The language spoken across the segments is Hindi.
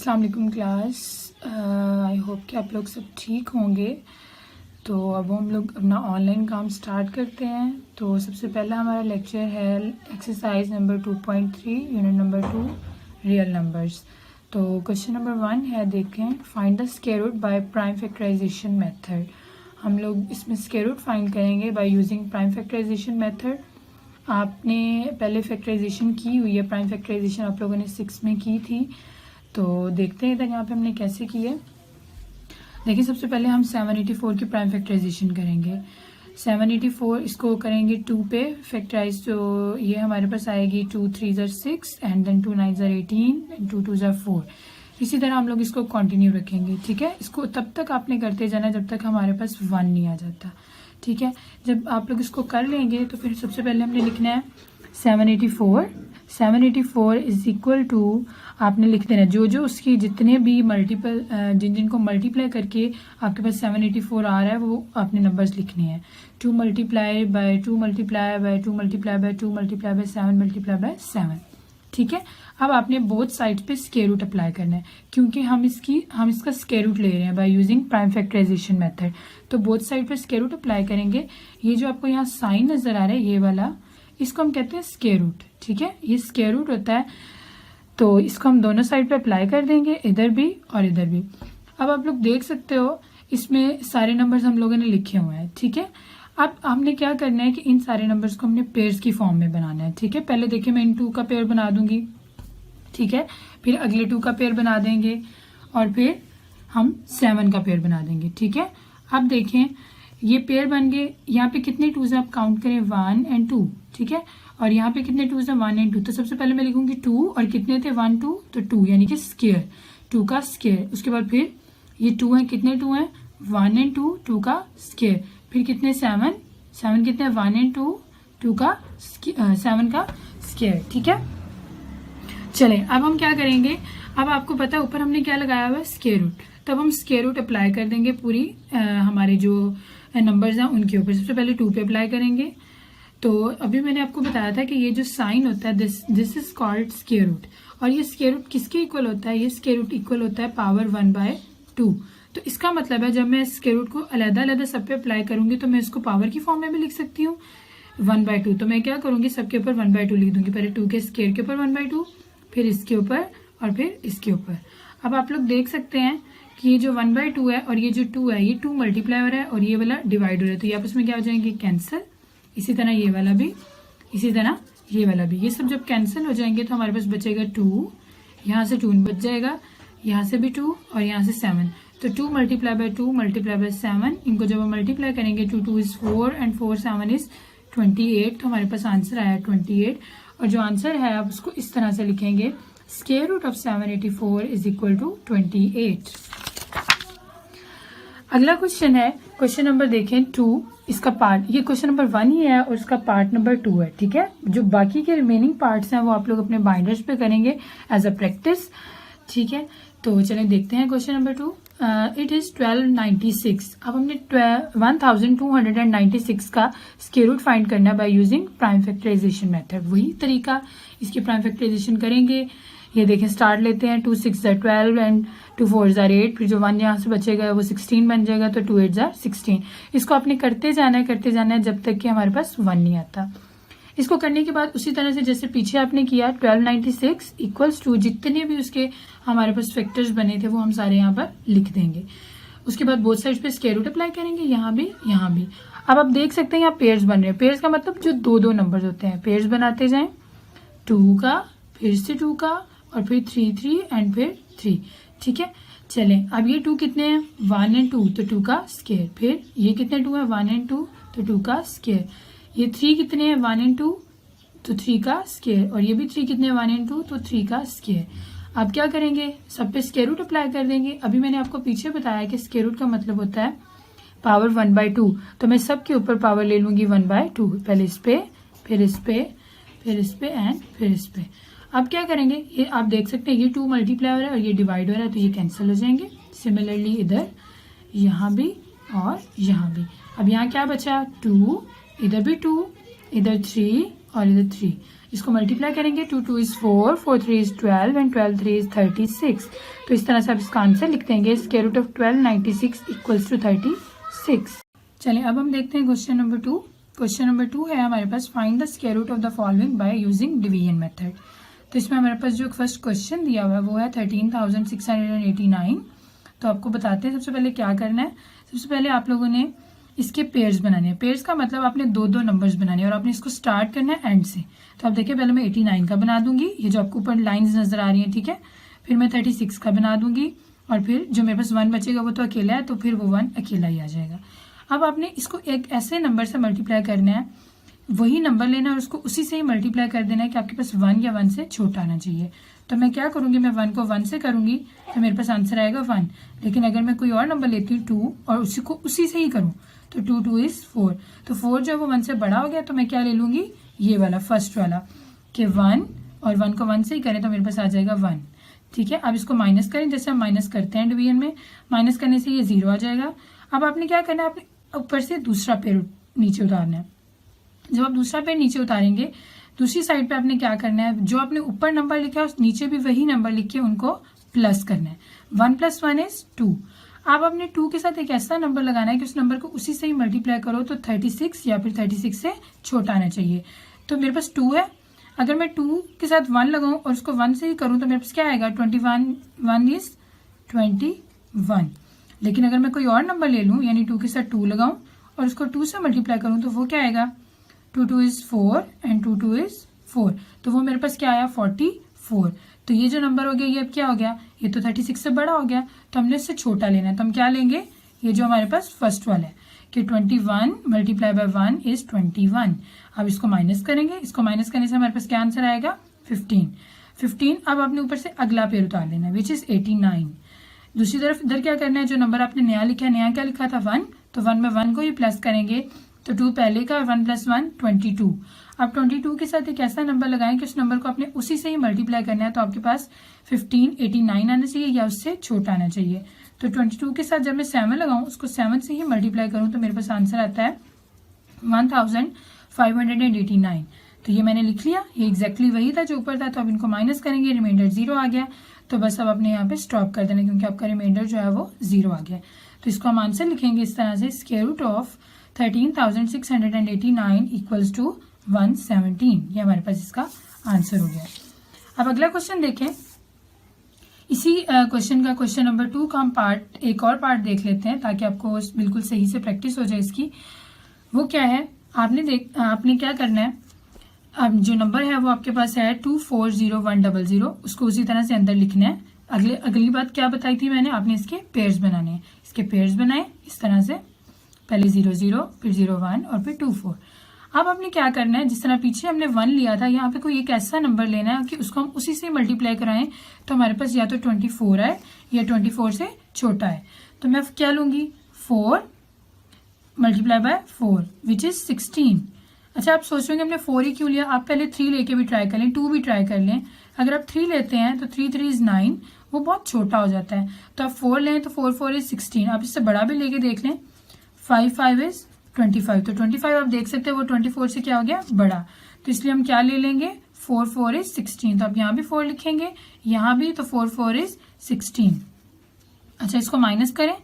अस्सलाम वालेकुम क्लास। आई होप कि आप लोग सब ठीक होंगे। तो अब हम लोग अपना ऑनलाइन काम स्टार्ट करते हैं। तो सबसे पहला हमारा लेक्चर है exercise number 2.3 unit number 2 real numbers. तो क्वेश्चन नंबर 1 है, देखें, find the square root by prime factorisation method. हम लोग इसमें स्क्वायर रूट फाइंड करेंगे by using prime factorisation method. आपने पहले फैक्टराइजेशन की हुई है, प्राइम फैक्टराइजेशन आप लोगों ने 6 में की थी। तो देखते हैं तक यहाँ पे हमने कैसे की है। देखिए, सबसे पहले हम 784 की प्राइम फैक्टराइजेशन करेंगे। 784 इसको करेंगे 2 पे फैक्टराइज, तो ये हमारे पास आएगी 2 3 6 एंड देन 2 9 18 एंड 2 2 4। इसी तरह हम लोग इसको कंटिन्यू रखेंगे। ठीक है, इसको तब तक आपने करते जाना जब तक हमारे पास 1 नहीं आ जाता। ठीक है, जब आप लोग इसको कर लेंगे तो फिर सबसे पहले हमने लिखना है 784 इज इक्वल टू, आपने लिख देना जो जो उसकी जितने भी मल्टीपल जिनको मल्टीप्लाई करके आपके पास 784 आ रहा है वो आपने नंबर्स लिखने हैं। 2 multiply by 2 multiply by 2 multiply by 2 multiply by 7 multiply by 7। ठीक है, अब आपने बोथ साइड पे स्क्वायर रूट अप्लाई करना है, क्योंकि हम इसका स्क्वायर रूट ले रहे हैं by using prime factorisation method. तो बोथ साइड पे स्क्वायर रूट अप्लाई करेंगे। ये जो आपको यहाँ साइन नजर आ रहा है ये वाला, इसको हम कहते हैं स्क्वायर रूट। ठीक है, ये स्क्वायर रूट होता है। तो इसको हम दोनों साइड पे अप्लाई कर देंगे, इधर भी और इधर भी। अब आप लोग देख सकते हो इसमें सारे नंबर्स हम लोगों ने लिखे हुए हैं। ठीक है, अब हमने क्या करना है कि इन सारे नंबर्स को हमने पेयर्स की फॉर्म में बनाना है। ठीक है, पहले देखिए मैं इन 2 का पेयर बना दूंगी। ठीक है, फिर अगले 2 का पेयर बना देंगे और फिर हम 7 का पेयर बना देंगे। ठीक है, अब देखें ये पेयर बन गए। यहाँ पे कितने 2s आप काउंट करें, 1 और 2। ठीक है, और यहाँ पे कितने 2s हैं, 1 और 2। तो सबसे पहले मैं लिखूंगी 2 और कितने थे 1 2, तो 2 यानी कि स्क्वायर, 2 का स्क्वायर। उसके बाद फिर ये 2 है, कितने 2 हैं, 1 और 2, 2 का स्क्वायर। फिर कितने 7 कितने 1 और 2, 2 का 7 का स्क्वायर। ठीक है, चलें अब हम क्या करेंगे। अब आपको पता है ऊपर हमने क्या लगाया हुआ है, स्क्वायर रूट। तब हम स्क्वायर रूट अप्लाई कर देंगे पूरी हमारे जो नंबर्स हैं उनके ऊपर। सबसे पहले 2 पे अप्लाई करेंगे। तो अभी मैंने आपको बताया था कि ये जो साइन होता है this is called square root. और ये स्क्वायर रूट किसके इक्वल होता है, ये स्क्वायर रूट इक्वल होता है पावर 1/2। तो इसका मतलब है जब मैं स्क्वायर रूट को अलग-अलग सब पे अप्लाई करूंगी तो मैं इसको पावर की फॉर्म में भी लिख सकती हूँ 1/2। तो मैं क्या करूंगी, सबके ऊपर 1/2 लिख दूंगी। पहले 2 के स्क्वायर के ऊपर 1/2, फिर इसके ऊपर और फिर इसके ऊपर। अब आप लोग देख सकते हैं कि ये जो 1/2 है और ये जो 2 है, ये 2 मल्टीप्लाई हो रहा है और ये वाला डिवाइड हो रहा है। तो ये आपस में क्या हो जाएंगे, कैंसिल। इसी तरह ये वाला भी, इसी तरह ये वाला भी। ये सब जब कैंसिल हो जाएंगे तो हमारे पास बचेगा 2, यहाँ से 2 बच जाएगा, यहाँ से भी 2 और यहाँ से 7। तो 2 मल्टीप्लाई बाय 2 मल्टीप्लाई बाय 7, इनको जब हम मल्टीप्लाई करेंगे 2 2 इज 4 एंड 4 7 इज 28। तो हमारे पास आंसर आया 28। और जो आंसर है आप उसको इस तरह से लिखेंगे, square root of 784 is equal to 28। अगला क्वेश्चन है, क्वेश्चन नंबर देखें 2। इसका पार्ट, ये क्वेश्चन नंबर 1 ही है और इसका पार्ट नंबर 2 है। ठीक है, जो बाकी के रिमेनिंग पार्ट्स हैं वो आप लोग अपने बाइंडर्स पे करेंगे एज अ प्रैक्टिस। ठीक है, तो चलें देखते हैं क्वेश्चन नंबर 2। It is 1296। अब हमने 1296 का स्क्वायर रूट फाइंड करना है by using prime factorisation method. वही तरीका, इसकी प्राइम फैक्टराइजेशन करेंगे। ये देखें, स्टार्ट लेते हैं, 2 6 12 एंड 2 4 8। फिर जो 1 यहाँ से बचेगा वो 16 बन जाएगा, तो 2 8 16। इसको आपने करते जाना है जब तक कि हमारे पास 1 नहीं आता। इसको करने के बाद उसी तरह से जैसे पीछे आपने किया, 1296 इक्वल्स टू जितने भी उसके हमारे पास फैक्टर्स बने थे वो हम सारे यहाँ पर लिख देंगे। उसके बाद बोथ साइड पे स्क्वायर रूट अप्लाई करेंगे, यहाँ भी यहाँ भी। अब आप देख सकते हैं यहाँ पेयर्स बन रहे हैं। पेयर्स का मतलब जो 2 नंबर्स होते हैं, पेयर्स बनाते जाएं, 2 का, फिर से 2 का और फिर 3 3 एंड फिर 3। ठीक है, चलें अब ये 2 कितने हैं, 1 और 2, तो 2 का स्क्वायर। फिर ये कितने 2 है, 1 और 2, तो 2 का स्क्वायर। ये 3 कितने हैं, 1 और 2, तो 3 का स्क्वायर। और ये भी 3 कितने हैं, 1 और 2, तो 3 का स्क्वायर। अब क्या करेंगे, सब पे स्क्वायर रूट अप्लाई कर देंगे। अभी मैंने आपको पीछे बताया कि स्क्वायर रूट का मतलब होता है पावर 1/2। तो मैं सब के ऊपर पावर ले लूंगी 1/2, पहले इस पे, फिर इस पे, फिर इस पे एंड फिर इस पे। अब क्या करेंगे, ये आप देख सकते हैं ये 2 मल्टीप्लाई हो रहा है और ये डिवाइड हो रहा है, तो ये कैंसिल हो जाएंगे। सिमिलरली इधर, यहाँ भी और यहाँ भी। अब यहाँ क्या बचा, 2, इधर भी 2, इधर 3 और इधर 3। इसको मल्टीप्लाई करेंगे, 2 2 इज़ 4, 4 3 इज़ 12 एंड 12 3 इज़ 36। तो इस तरह से आप इसका आंसर लिख देंगे, square root of 1296 equals to 36। चलिए अब हम देखते हैं क्वेश्चन नंबर 2। क्वेश्चन नंबर 2 है हमारे पास, find the square root of the following by using division method. तो इसमें हमारे पास जो फर्स्ट क्वेश्चन दिया हुआ है वो है 13,689। तो आपको बताते हैं सबसे पहले क्या करना है। सबसे पहले आप लोगों ने इसके पेयर्स बनाने हैं। पेयर्स का मतलब आपने दो दो नंबर्स बनाने हैं और आपने इसको स्टार्ट करना है एंड से। तो आप देखिए पहले मैं 89 का बना दूंगी, ये जो आपको ऊपर लाइंस नजर आ रही है, ठीक है। फिर मैं 36 का बना दूंगी और फिर जो मेरे पास 1 बचेगा वो तो अकेला है, तो फिर वो 1 अकेला ही आ जाएगा। अब आपने इसको एक ऐसे नंबर से मल्टीप्लाई करना है, वही नंबर लेना है और उसको उसी से ही मल्टीप्लाई कर देना है कि आपके पास 1 या 1 से छोटा आना चाहिए। तो मैं क्या करूंगी, मैं 1 को 1 से करूंगी तो मेरे पास आंसर आएगा 1। लेकिन अगर मैं कोई और नंबर लेती हूँ 2 और उसी को उसी से ही करूँ तो 2 2 इज 4। तो 4 जो है वो 1 से बड़ा हो गया, तो मैं क्या ले लूंगी, ये वाला फर्स्ट वाला कि 1 और 1 को 1 से ही करें तो मेरे पास आ जाएगा 1। ठीक है, अब इसको माइनस करें, जैसे हम माइनस करते हैं डिवीजन में, माइनस करने से ये 0 आ जाएगा। अब आपने क्या करना है, आपने ऊपर से दूसरा पेयर नीचे उतारना है। जब आप दूसरा पेयर नीचे उतारेंगे, दूसरी साइड पे आपने क्या करना है, जो आपने ऊपर नंबर लिखा है उस नीचे भी वही नंबर लिख के उनको प्लस करना है। 1 + 1 इज 2। अब आपने 2 के साथ एक ऐसा नंबर लगाना है कि उस नंबर को उसी से ही मल्टीप्लाई करो तो 36 या फिर 36 से छोटा आना चाहिए। तो मेरे पास 2 है, अगर मैं 2 के साथ 1 लगाऊं और उसको 1 से ही करूं तो मेरे पास क्या आएगा, 21 1 इज 21। लेकिन अगर मैं कोई और नंबर ले लूं, यानी 2 के साथ 2 लगाऊं और उसको 2 से मल्टीप्लाई करूं तो वो क्या आएगा, 2 2 इज 4 एंड 2 2 इज 4। तो वो मेरे पास क्या आया, 44। तो ये जो नंबर हो गया ये अब क्या हो गया, ये तो 36 से बड़ा हो गया, तो हमने इससे छोटा लेना है। तो हम क्या लेंगे, ये जो हमारे पास फर्स्ट वाला है कि 21 मल्टीप्लाई बाय 1 इज 21। अब इसको माइनस करेंगे, इसको माइनस करने से हमारे पास क्या आंसर आएगा, 15। अब आपने ऊपर से अगला पेयर उतार लेना है विच इज 89। दूसरी तरफ इधर क्या करना है, जो नंबर आपने नया लिखा है, नया क्या लिखा था 1, तो 1 में 1 को ही प्लस करेंगे तो 2 पहले का, 1 + 1 22। अब 22 के साथ एक ऐसा नंबर लगाएं कि उस नंबर को आपने उसी से ही मल्टीप्लाई करना है, तो आपके पास 1589 आना चाहिए या उससे छोटा आना चाहिए। तो 22 के साथ जब मैं 7 लगाऊं, उसको 7 से ही मल्टीप्लाई करूं तो मेरे पास आंसर आता है 1589। तो ये मैंने लिख लिया, ये एग्जैक्टली वही था जो ऊपर था। तो अब इनको माइनस करेंगे, रिमाइंडर 0 आ गया। तो बस अब अपने यहाँ पे स्टॉप कर देना क्योंकि आपका रिमाइंडर जो है वो 0 आ गया। तो इसको हम आंसर लिखेंगे इस तरह से, square root of 13,689 equals to 117। ये हमारे पास इसका आंसर हो गया। अब अगला क्वेश्चन देखें। इसी क्वेश्चन का, क्वेश्चन नंबर 2 का हम एक और पार्ट देख लेते हैं ताकि आपको बिल्कुल सही से प्रैक्टिस हो जाए इसकी। वो क्या है, आपने क्या करना है, अब जो नंबर है वो आपके पास है 240100, उसको उसी तरह से अंदर लिखना है। अगली बात क्या बताई थी मैंने, आपने इसके पेयर्स बनाने हैं। इसके पेयर्स बनाए इस तरह से, पहले 00, फिर 01 और फिर 24। अब आपने क्या करना है, जिस तरह पीछे हमने 1 लिया था, यहाँ पे कोई एक ऐसा नंबर लेना है कि उसको हम उसी से मल्टीप्लाई कराएं तो हमारे पास या तो 24 है या 24 से छोटा है। तो मैं क्या लूंगी, 4 मल्टीप्लाई बाय 4 विच इज 16। अच्छा, आप सोच रहे हैं हमने 4 ही क्यों लिया, आप पहले 3 लेके भी ट्राई कर लें, 2 भी ट्राई कर लें। अगर आप 3 लेते हैं तो 3 3 इज 9, वो बहुत छोटा हो जाता है। तो आप 4 लें तो 4 4 इज 16। आप इससे बड़ा भी लेके देख लें, 5 5 इज 25। तो 25 आप देख सकते हैं वो 24 से क्या हो गया, बड़ा। तो इसलिए हम क्या ले लेंगे, 4 4 इज 16। तो आप यहाँ भी 4 लिखेंगे, यहाँ भी, तो 4 4 इज 16। अच्छा, इसको माइनस करें,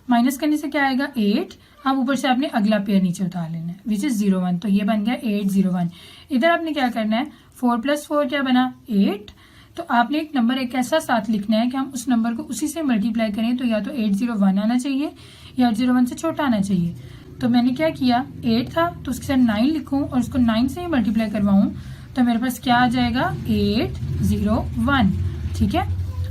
माइनस करने से क्या आएगा, 8। अब ऊपर से आपने अगला पेयर नीचे उतार लेना है विच इज 01। तो ये बन गया 801। इधर आपने क्या करना है, 4 + 4 क्या बना, 8। तो आपने एक नंबर एक ऐसा साथ लिखना है कि हम उस नंबर को उसी से मल्टीप्लाई करें, तो या तो 801 आना चाहिए या 801 से छोटा आना चाहिए। तो मैंने क्या किया, 8 था तो उसके साथ 9 लिखूं और उसको 9 से ही मल्टीप्लाई करवाऊं तो मेरे पास क्या आ जाएगा, 801। ठीक है,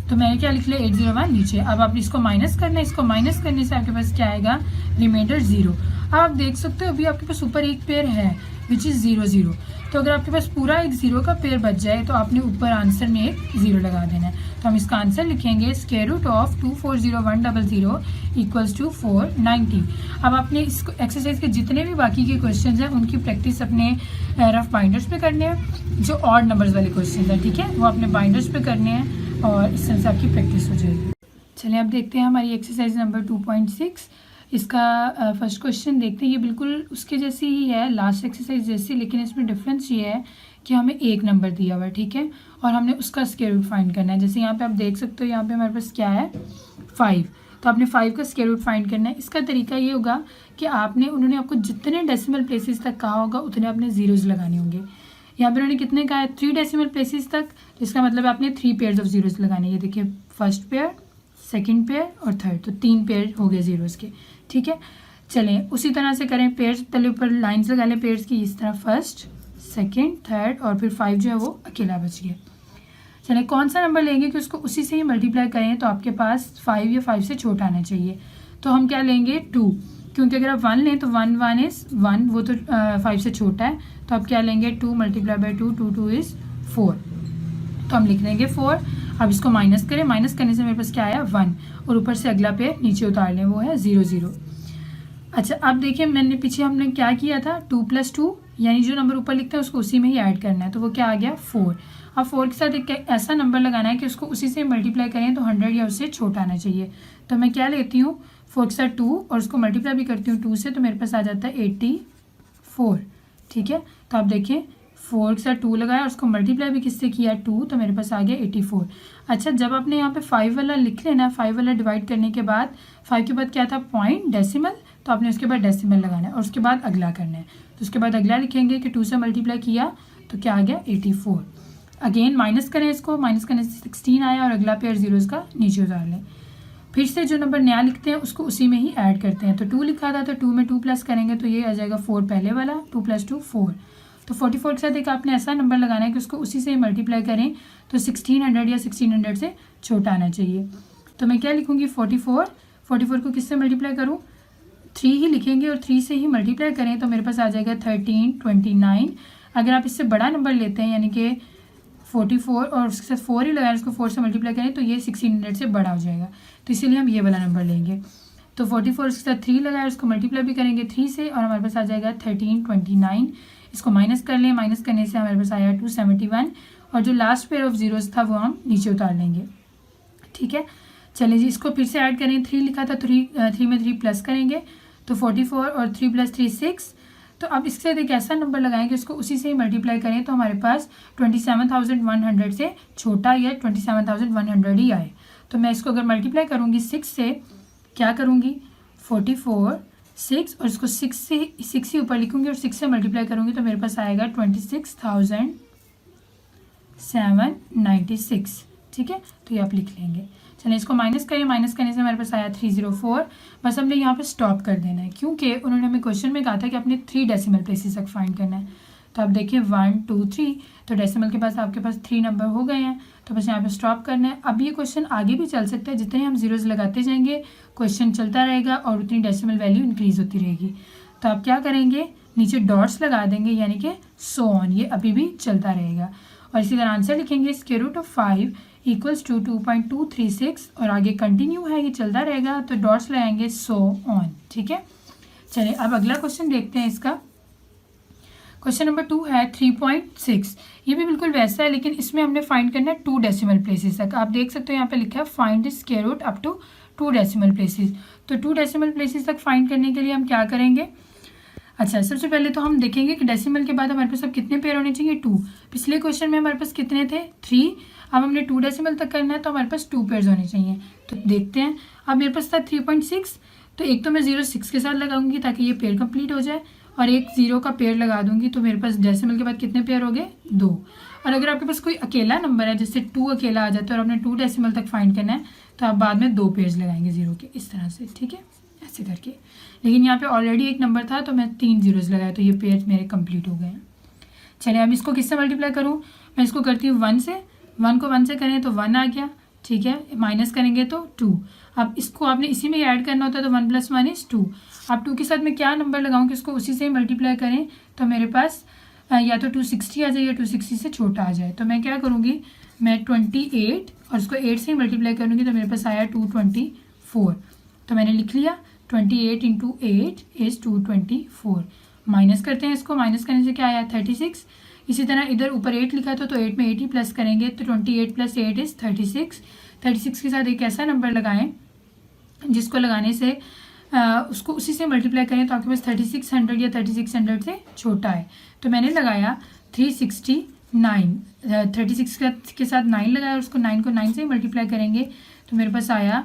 तो मैंने क्या लिख लिया, 801 नीचे। अब आप इसको माइनस करना है, इसको माइनस करने से आपके पास क्या आएगा, रिमाइंडर 0। अब आप देख सकते हो अभी आपके पास ऊपर एक पेयर है विच इज 0 0। तो अगर आपके पास पूरा एक 0 का पेयर बच जाए तो आपने ऊपर आंसर में एक 0 लगा देना है। तो हम इसका आंसर लिखेंगे, square root of 240100 equals to 490। अब आपने इस एक्सरसाइज के जितने भी बाकी के क्वेश्चंस हैं उनकी प्रैक्टिस अपने रफ बाइंडर्स पे करने हैं। जो ऑड नंबर्स वाले क्वेश्चंस हैं, ठीक है, वो अपने बाइंडर्स पे करने हैं और इस तरह से आपकी प्रैक्टिस हो जाएगी। चलिए अब देखते हैं हमारी एक्सरसाइज नंबर 2.6। इसका फर्स्ट क्वेश्चन देखते हैं। ये बिल्कुल उसके जैसी ही है, लास्ट एक्सरसाइज जैसी, लेकिन इसमें डिफरेंस ये है कि हमें एक नंबर दिया हुआ है, ठीक है, और हमने उसका स्क्वायर रूट फाइंड करना है। जैसे यहाँ पे आप देख सकते हो, यहाँ पे हमारे पास क्या है 5, तो आपने 5 का स्क्वायर रूट फाइंड करना है। इसका तरीका ये होगा कि उन्होंने आपको जितने डेसिमल प्लेसेस तक कहा होगा उतने आपने जीरोज़ लगाने होंगे। यहाँ पे उन्होंने कितने कहा है 3 डेसिमल प्लेसेस तक, इसका मतलब आपने 3 पेयर्स ऑफ जीरोज़ लगाने। ये देखिए फर्स्ट पेयर, सेकंड पेयर और थर्ड, तो 3 पेयर हो गए जीरोज़ के, ठीक है। चलें उसी तरह से करें, पेयर्स पहले ऊपर लाइन्स लगा लें पेयर्स की, इस तरह फर्स्ट, सेकंड, थर्ड और फिर 5 जो है वो अकेला बच गया। चलें कौन सा नंबर लेंगे कि उसको उसी से ही मल्टीप्लाई करें, तो आपके पास 5 या 5 से छोटा आना चाहिए। तो हम क्या लेंगे 2, क्योंकि अगर आप 1 लें तो 1 1 इज़ 1, वो तो 5 से छोटा है, तो आप क्या लेंगे 2 मल्टीप्लाई बाई 2, 2 2 इज़ 4, तो हम लिख देंगे 4। अब इसको माइनस करें, माइनस करने से मेरे पास क्या आया 1, और ऊपर से अगला पेयर नीचे उतार लें, वो है 0 0। अच्छा अब देखिए मैंने पीछे हमने क्या किया था 2 + 2, यानी जो नंबर ऊपर लिखते हैं उसको उसी में ही ऐड करना है, तो वो क्या आ गया 4। अब 4 के साथ एक ऐसा नंबर लगाना है कि उसको उसी से मल्टीप्लाई करें तो 100 या उससे छोटा आना चाहिए। तो मैं क्या लेती हूँ 4 के साथ 2 और उसको मल्टीप्लाई भी करती हूँ 2 से, तो मेरे पास आ जाता है 84, ठीक है। तो आप देखिए 4 के साथ 2 लगाया और उसको मल्टीप्लाई भी किससे किया 2, तो मेरे पास आ गया 84। अच्छा जब आपने यहाँ पे 5 वाला लिख लेना, 5 वाला डिवाइड करने के बाद 5 के बाद क्या था पॉइंट डेसिमल, तो आपने उसके बाद डेसिमल लगाना है और उसके बाद अगला करना है। तो उसके बाद अगला लिखेंगे कि 2 से मल्टीप्लाई किया तो क्या आ गया 84। अगेन माइनस करें, इसको माइनस करने से 16 आया और अगला पेयर जीरोज़ का नीचे उतार लें। फिर से जो नंबर नया लिखते हैं उसको उसी में ही ऐड करते हैं। तो 2 लिखा था तो 2 में 2 प्लस करेंगे तो ये आ जाएगा 4 पहले वाला, 2 + 2 4। तो 44 के साथ एक आपने ऐसा नंबर लगाना है कि उसको उसी से मल्टीप्लाई करें तो 1600 या 1600 से छोटा आना चाहिए। तो मैं क्या लिखूँगी 44 को किससे मल्टीप्लाई करूँ 3 ही लिखेंगे और 3 से ही मल्टीप्लाई करें तो मेरे पास आ जाएगा 1329। अगर आप इससे बड़ा नंबर लेते हैं यानी कि 44 और उसके साथ 4 ही लगाएं, उसको 4 से मल्टीप्लाई करें तो ये 1600 से बड़ा हो जाएगा, तो इसीलिए हम ये वाला नंबर लेंगे। तो 44 उसके साथ 3 लगाए, उसको मल्टीप्लाई भी करेंगे 3 से और हमारे पास आ जाएगा 1329। इसको माइनस कर लें, माइनस करने से हमारे पास आया 271 और जो लास्ट पेयर ऑफ जीरोज़ था वो हम नीचे उतार लेंगे, ठीक है। चलिए जी इसको फिर से ऐड करें, 3 लिखा था 3 में 3 प्लस करेंगे तो 44 और 3 + 3 6। तो अब इसके साथ एक ऐसा नंबर लगाएं कि उसको उसी से ही मल्टीप्लाई करें तो हमारे पास 27,100 से छोटा या 27,100 ही आए। तो मैं इसको अगर मल्टीप्लाई करूँगी 6 से, क्या करूँगी 44 6 और इसको 6 ही ऊपर लिखूँगी और 6 से मल्टीप्लाई करूँगी तो मेरे पास आएगा 26,796, ठीक है। तो ये आप लिख लेंगे। चलिए इसको माइनस करें, माइनस करने से हमारे पास आया 304। बस हमने यहाँ पे स्टॉप कर देना है क्योंकि उन्होंने हमें क्वेश्चन में कहा था कि आपने 3 डेसिमल प्लेसेस तक फाइंड करना है। तो आप देखिए 1 2 3, तो डेसिमल के पास आपके पास 3 नंबर हो गए हैं, तो बस यहाँ पे स्टॉप करना है। अब ये क्वेश्चन आगे भी चल सकता है, जितने हम जीरोज़ लगाते जाएंगे क्वेश्चन चलता रहेगा और उतनी डेसिमल वैल्यू इंक्रीज होती रहेगी। तो आप क्या करेंगे नीचे डॉट्स लगा देंगे यानी कि सो ऑन, ये अभी भी चलता रहेगा। और इसी तरह आंसर लिखेंगे √5 = 2.236 और आगे कंटिन्यू है, ये चलता रहेगा तो डॉट्स लगाएंगे सो ऑन, ठीक है। चलिए अब अगला क्वेश्चन देखते हैं। इसका क्वेश्चन नंबर 2 है 3.6। ये भी बिल्कुल वैसा है लेकिन इसमें हमने फाइंड करना है 2 डेसिमल प्लेसेस तक। आप देख सकते हो यहाँ पे लिखा है find square root up to 2 decimal places. तो 2 डेसिमल प्लेसेस तक फाइंड करने के लिए हम क्या करेंगे, अच्छा सबसे पहले तो हम देखेंगे कि डेसिमल के बाद हमारे पास अब कितने पेयर होने चाहिए 2। पिछले क्वेश्चन में हमारे पास कितने थे 3, अब हमने 2 डेसिमल तक करना है तो हमारे पास 2 पेयर्स होने चाहिए। तो देखते हैं, अब मेरे पास था 3.6, तो एक तो मैं 0 6 के साथ लगाऊंगी ताकि ये पेयर कंप्लीट हो जाए और एक 0 का पेयर लगा दूंगी, तो मेरे पास डेसिमल के बाद कितने पेयर हो गए 2। और अगर आपके पास कोई अकेला नंबर है जैसे 2 अकेला आ जाता है और आपने 2 डेसिमल तक फाइंड करना है तो आप बाद में 2 पेयर्स लगाएंगे 0 के, इस तरह से, ठीक है, ऐसे करके। लेकिन यहाँ पे ऑलरेडी एक नंबर था तो मैं 3 जीरोज़ लगाया तो ये पेयर मेरे कंप्लीट हो गए हैं। चलिए अब इसको किससे मल्टीप्लाई करूँ, मैं इसको करती हूँ 1 से, 1 को 1 से करें तो 1 आ गया, ठीक है, माइनस करेंगे तो 2। अब इसको आपने इसी में ऐड करना होता है तो 1 + 1 = 2। अब 2 के साथ मैं क्या नंबर लगाऊँ कि इसको उसी से मल्टीप्लाई करें तो मेरे पास या तो 260 आ जाए या 260 से छोटा आ जाए। तो मैं क्या करूँगी, मैं 28 और उसको 8 से ही मल्टीप्लाई करूँगी तो मेरे पास आया 224। तो मैंने लिख लिया 28 × 8 = 224। माइनस करते हैं इसको, माइनस करने से क्या आया 36। इसी तरह इधर ऊपर 8 लिखा था तो 8 में 8 ही प्लस करेंगे तो 28 + 8 = 36। 36 के साथ एक ऐसा नंबर लगाएं जिसको लगाने से उसको उसी से मल्टीप्लाई करें तो आपके पास 3600 या 3600 से छोटा है। तो मैंने लगाया 360 9 36 के साथ 9 लगाया और उसको 9 को 9 से मल्टीप्लाई करेंगे तो मेरे पास आया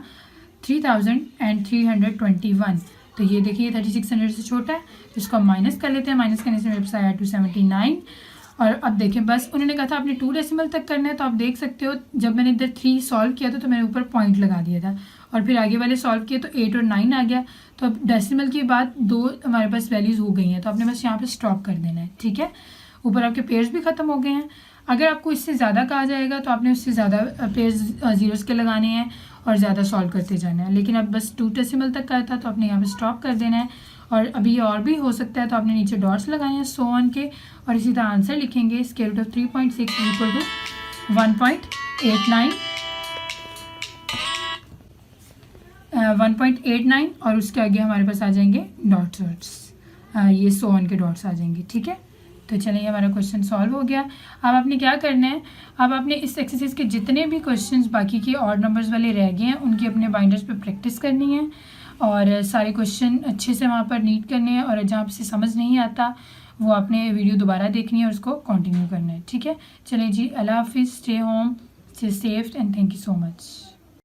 3321। तो ये देखिए 3600 से छोटा है, इसको हम माइनस कर लेते हैं। माइनस करने से मेरे पास आया 279। और अब देखें, बस उन्होंने कहा था आपने 2 डेसिमल तक करना है, तो आप देख सकते हो जब मैंने इधर 3 सॉल्व किया था तो मैंने ऊपर पॉइंट लगा दिया था और फिर आगे वाले सॉल्व किए तो 8 और 9 आ गया। तो अब डेसिमल के बाद 2 हमारे पास वैल्यूज़ हो गई हैं, तो आपने बस यहाँ पर स्टॉप कर देना है। ठीक है, ऊपर आपके पेयर्स भी ख़त्म हो गए हैं। अगर आपको इससे ज़्यादा कहा जाएगा तो आपने उससे ज़्यादा पेयर्स जीरोस के लगाने हैं और ज़्यादा सॉल्व करते जाना है। लेकिन अब बस 2 डेसिमल तक का था तो आपने यहाँ पे स्टॉप कर देना है। और अभी और भी हो सकता है तो आपने नीचे डॉट्स लगाने हैं सो ऑन के, और इसी तरह आंसर लिखेंगे square root of 3.6 equal to 1.89 और उसके आगे हमारे पास आ जाएंगे डॉट्स, ये सो ऑन के डॉट्स आ जाएंगे। ठीक है, तो चलिए हमारा क्वेश्चन सॉल्व हो गया। अब आपने क्या करना है, अब आपने इस एक्सरसाइज के जितने भी क्वेश्चंस बाकी के ऑड नंबर्स वाले रह गए हैं उनकी अपने बाइंडर्स पे प्रैक्टिस करनी है और सारे क्वेश्चन अच्छे से वहाँ पर नीट करने हैं, और जहाँ से समझ नहीं आता वो आपने वीडियो दोबारा देखनी है और उसको कंटिन्यू करना है। ठीक है, चलिए जी, अल्लाह हाफिज़, stay home, stay safe and thank you so much.